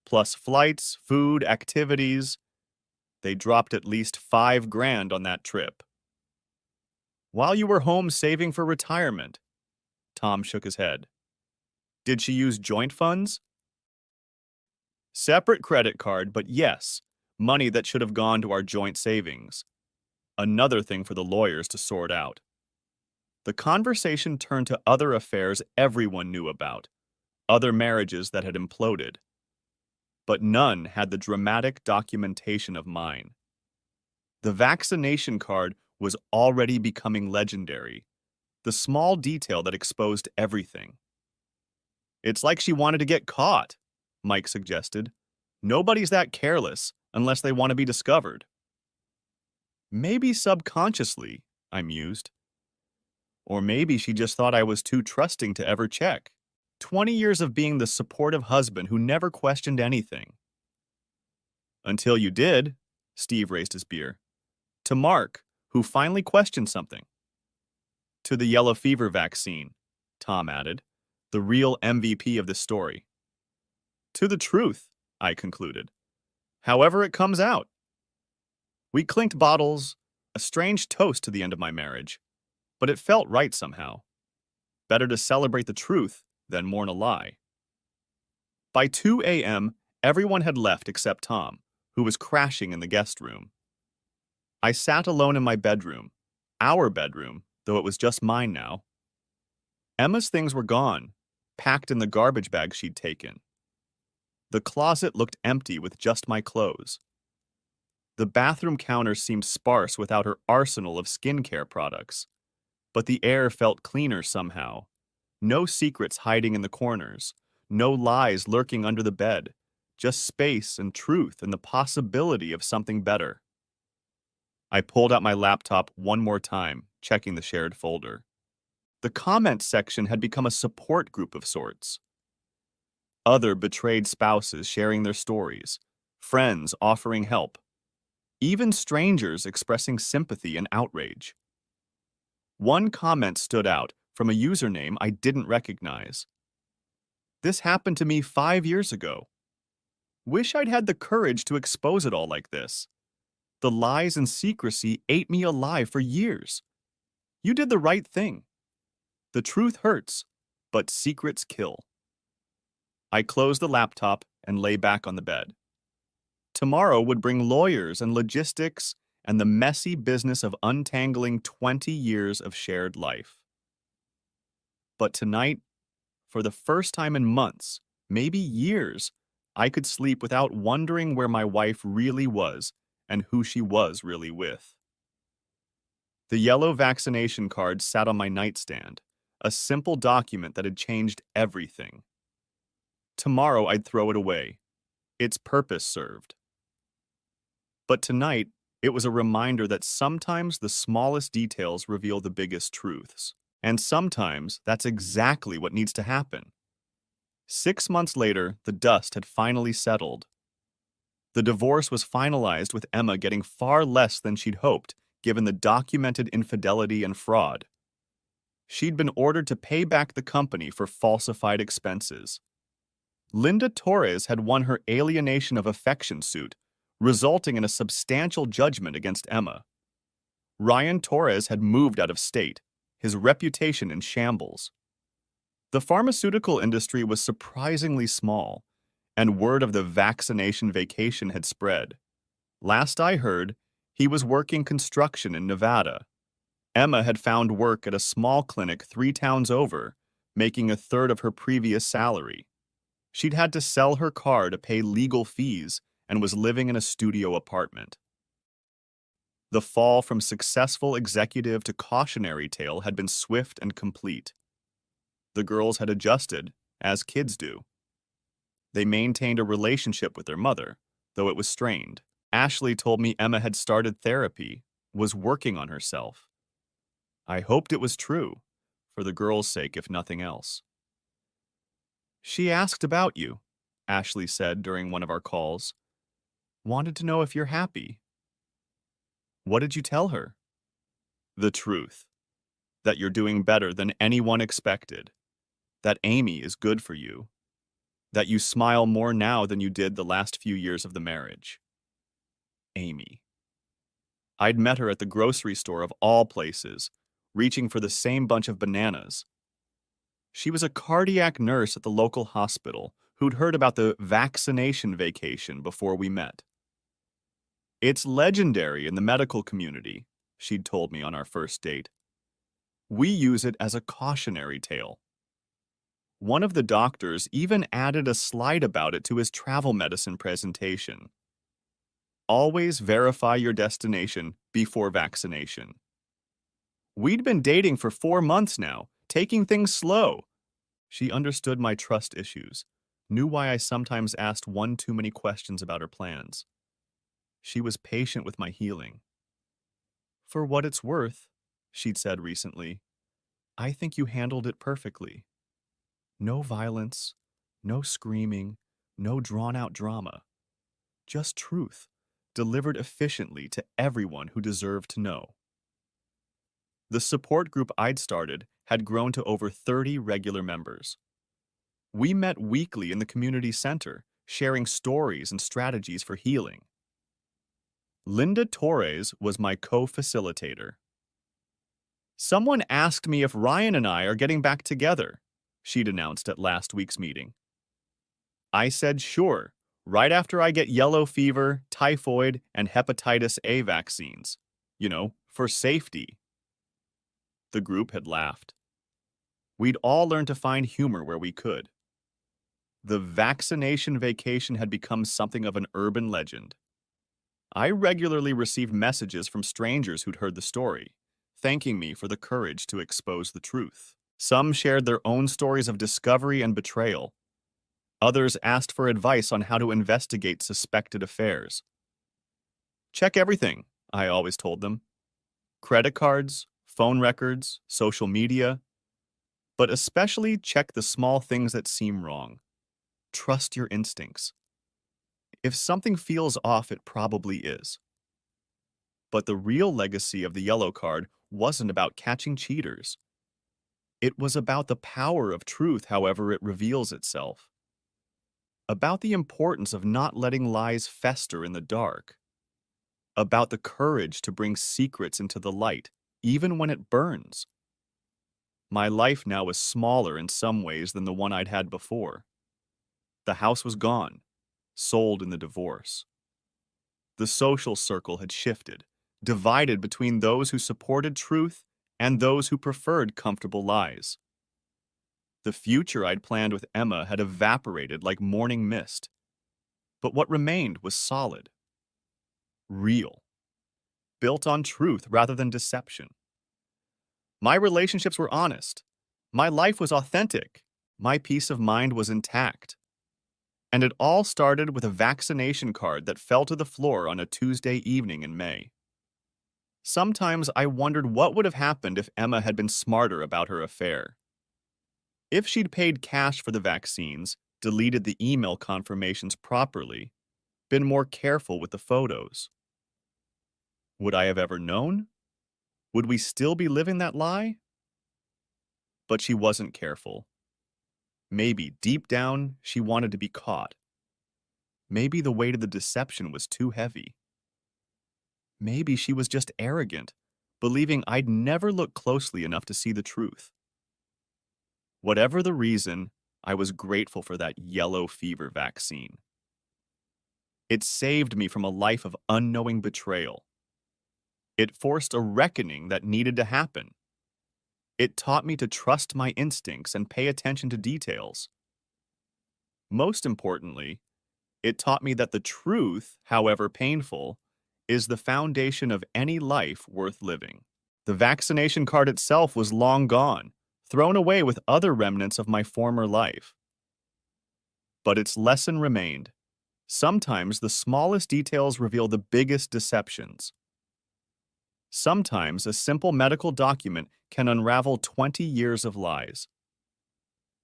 plus flights, food, activities. They dropped at least $5,000 on that trip." "While you were home saving for retirement." Tom shook his head. Did she use joint funds? Separate credit card, but yes, money that should have gone to our joint savings. Another thing for the lawyers to sort out. The conversation turned to other affairs everyone knew about, other marriages that had imploded. But none had the dramatic documentation of mine. The vaccination card was already becoming legendary, the small detail that exposed everything. It's like she wanted to get caught, Mike suggested. Nobody's that careless unless they want to be discovered. Maybe subconsciously, I mused. Or maybe she just thought I was too trusting to ever check. 20 years of being the supportive husband who never questioned anything. Until you did, Steve raised his beer. To Mark, who finally questioned something. To the yellow fever vaccine, Tom added, the real MVP of this story. To the truth, I concluded. However it comes out. We clinked bottles, a strange toast to the end of my marriage, but it felt right somehow. Better to celebrate the truth than mourn a lie. By 2 a.m., everyone had left except Tom, who was crashing in the guest room. I sat alone in my bedroom, our bedroom, though it was just mine now. Emma's things were gone, packed in the garbage bag she'd taken. The closet looked empty with just my clothes. The bathroom counter seemed sparse without her arsenal of skincare products, but the air felt cleaner somehow. No secrets hiding in the corners, no lies lurking under the bed, just space and truth and the possibility of something better. I pulled out my laptop one more time, checking the shared folder. The comments section had become a support group of sorts. Other betrayed spouses sharing their stories, friends offering help, even strangers expressing sympathy and outrage. One comment stood out from a username I didn't recognize. This happened to me 5 years ago. Wish I'd had the courage to expose it all like this. The lies and secrecy ate me alive for years. You did the right thing. The truth hurts, but secrets kill. I closed the laptop and lay back on the bed. Tomorrow would bring lawyers and logistics and the messy business of untangling 20 years of shared life. But tonight, for the first time in months, maybe years, I could sleep without wondering where my wife really was and who she was really with. The yellow vaccination card sat on my nightstand, a simple document that had changed everything. Tomorrow I'd throw it away. Its purpose served. But tonight, it was a reminder that sometimes the smallest details reveal the biggest truths. And sometimes that's exactly what needs to happen. 6 months later, the dust had finally settled. The divorce was finalized with Emma getting far less than she'd hoped, given the documented infidelity and fraud. She'd been ordered to pay back the company for falsified expenses. Linda Torres had won her alienation of affection suit, resulting in a substantial judgment against Emma. Ryan Torres had moved out of state, his reputation in shambles. The pharmaceutical industry was surprisingly small, and word of the vaccination vacation had spread. Last I heard, he was working construction in Nevada. Emma had found work at a small clinic 3 towns over, making 1/3 of her previous salary. She'd had to sell her car to pay legal fees and was living in a studio apartment. The fall from successful executive to cautionary tale had been swift and complete. The girls had adjusted, as kids do. They maintained a relationship with their mother, though it was strained. Ashley told me Emma had started therapy, was working on herself. I hoped it was true, for the girls' sake if nothing else. She asked about you, Ashley said during one of our calls. Wanted to know if you're happy. What did you tell her? The truth. That you're doing better than anyone expected. That Amy is good for you. That you smile more now than you did the last few years of the marriage. Amy. I'd met her at the grocery store of all places, reaching for the same bunch of bananas. She was a cardiac nurse at the local hospital who'd heard about the vaccination vacation before we met. It's legendary in the medical community, she'd told me on our first date. We use it as a cautionary tale. One of the doctors even added a slide about it to his travel medicine presentation. Always verify your destination before vaccination. We'd been dating for 4 months now, taking things slow. She understood my trust issues, knew why I sometimes asked one too many questions about her plans. She was patient with my healing. For what it's worth, she'd said recently, I think you handled it perfectly. No violence, no screaming, no drawn-out drama. Just truth, delivered efficiently to everyone who deserved to know. The support group I'd started had grown to over 30 regular members. We met weekly in the community center, sharing stories and strategies for healing. Linda Torres was my co-facilitator. Someone asked me if Ryan and I are getting back together, she'd announced at last week's meeting. I said sure, right after I get yellow fever, typhoid, and hepatitis A vaccines. For safety. The group had laughed. We'd all learned to find humor where we could. The vaccination vacation had become something of an urban legend. I regularly received messages from strangers who'd heard the story, thanking me for the courage to expose the truth. Some shared their own stories of discovery and betrayal. Others asked for advice on how to investigate suspected affairs. Check everything, I always told them. Credit cards, phone records, social media. But especially check the small things that seem wrong. Trust your instincts. If something feels off, it probably is. But the real legacy of the yellow card wasn't about catching cheaters. It was about the power of truth however it reveals itself. About the importance of not letting lies fester in the dark. About the courage to bring secrets into the light, even when it burns. My life now was smaller in some ways than the one I'd had before. The house was gone, sold in the divorce. The social circle had shifted, divided between those who supported truth and those who preferred comfortable lies. The future I'd planned with Emma had evaporated like morning mist. But what remained was solid. Real. Built on truth rather than deception. My relationships were honest. My life was authentic. My peace of mind was intact. And it all started with a vaccination card that fell to the floor on a Tuesday evening in May. Sometimes I wondered what would have happened if Emma had been smarter about her affair. If she'd paid cash for the vaccines, deleted the email confirmations properly, been more careful with the photos. Would I have ever known? Would we still be living that lie? But she wasn't careful. Maybe, deep down, she wanted to be caught. Maybe the weight of the deception was too heavy. Maybe she was just arrogant, believing I'd never look closely enough to see the truth. Whatever the reason, I was grateful for that yellow fever vaccine. It saved me from a life of unknowing betrayal. It forced a reckoning that needed to happen. It taught me to trust my instincts and pay attention to details. Most importantly, it taught me that the truth, however painful, is the foundation of any life worth living. The vaccination card itself was long gone, thrown away with other remnants of my former life. But its lesson remained. Sometimes the smallest details reveal the biggest deceptions. Sometimes a simple medical document can unravel 20 years of lies.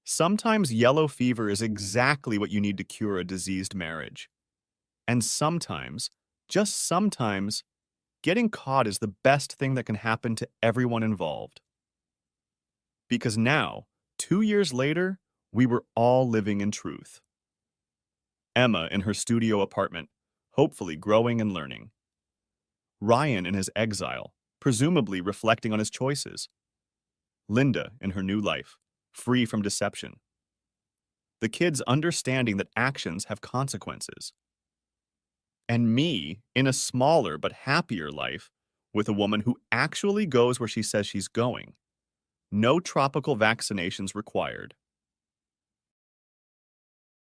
Sometimes yellow fever is exactly what you need to cure a diseased marriage. And sometimes, just sometimes, getting caught is the best thing that can happen to everyone involved. Because now, 2 years later, we were all living in truth. Emma in her studio apartment, hopefully growing and learning. Ryan in his exile, presumably reflecting on his choices. Linda in her new life, free from deception. The kids understanding that actions have consequences. And me in a smaller but happier life with a woman who actually goes where she says she's going. No tropical vaccinations required.